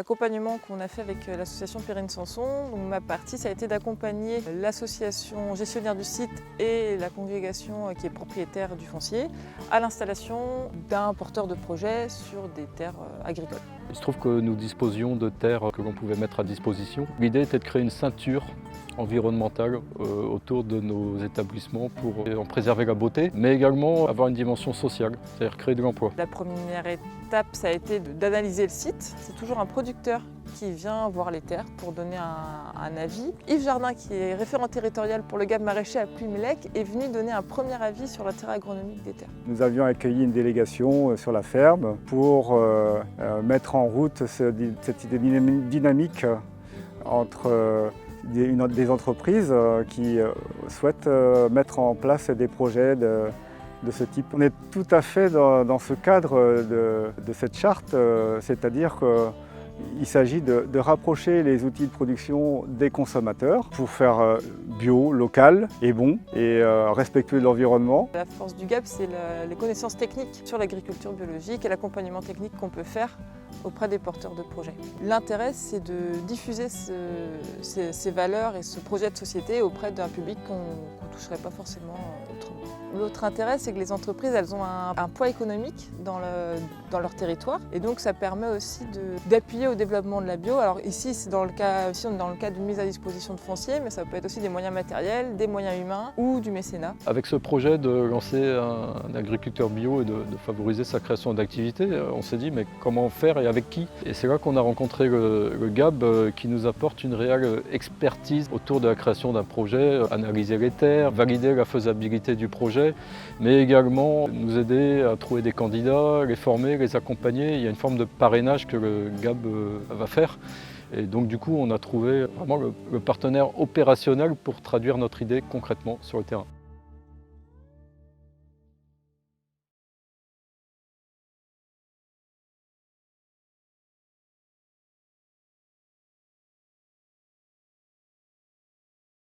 l'accompagnement qu'on a fait avec l'association Perrine Samson. Donc, ma partie, ça a été d'accompagner l'association gestionnaire du site et la congrégation qui est propriétaire du foncier à l'installation d'un porteur de projet sur des terres agricoles. Il se trouve que nous disposions de terres que l'on pouvait mettre à disposition. L'idée était de créer une ceinture environnementale autour de nos établissements pour en préserver la beauté, mais également avoir une dimension sociale, c'est-à-dire créer de l'emploi. La première étape, ça a été d'analyser le site. C'est toujours un producteur qui vient voir les terres pour donner un avis. Yves Jardin, qui est référent territorial pour le GAB maraîcher à Plumelec, est venu donner un premier avis sur l'intérêt agronomique des terres. Nous avions accueilli une délégation sur la ferme pour mettre en route cette idée dynamique entre des entreprises qui souhaitent mettre en place des projets de ce type. On est tout à fait dans ce cadre de cette charte, c'est-à-dire qu'il s'agit de rapprocher les outils de production des consommateurs pour faire bio, local et bon et respectueux de l'environnement. La force du GAB, c'est les connaissances techniques sur l'agriculture biologique et l'accompagnement technique qu'on peut faire auprès des porteurs de projets. L'intérêt, c'est de diffuser ces valeurs et ce projet de société auprès d'un public qu'on ne toucherait pas forcément autrement. L'autre intérêt, c'est que les entreprises, elles ont un poids économique dans leur territoire et donc ça permet aussi d'appuyer au développement de la bio. Alors ici, on est dans le cadre d'une mise à disposition de foncier, mais ça peut être aussi des moyens matériels, des moyens humains ou du mécénat. Avec ce projet de lancer un agriculteur bio et de favoriser sa création d'activité, on s'est dit mais comment faire et avec qui? Et c'est là qu'on a rencontré le GAB qui nous apporte une réelle expertise autour de la création d'un projet, analyser les terres, valider la faisabilité du projet, mais également nous aider à trouver des candidats, les former, les accompagner. Il y a une forme de parrainage que le GAB va faire. Et donc du coup, on a trouvé vraiment le partenaire opérationnel pour traduire notre idée concrètement sur le terrain.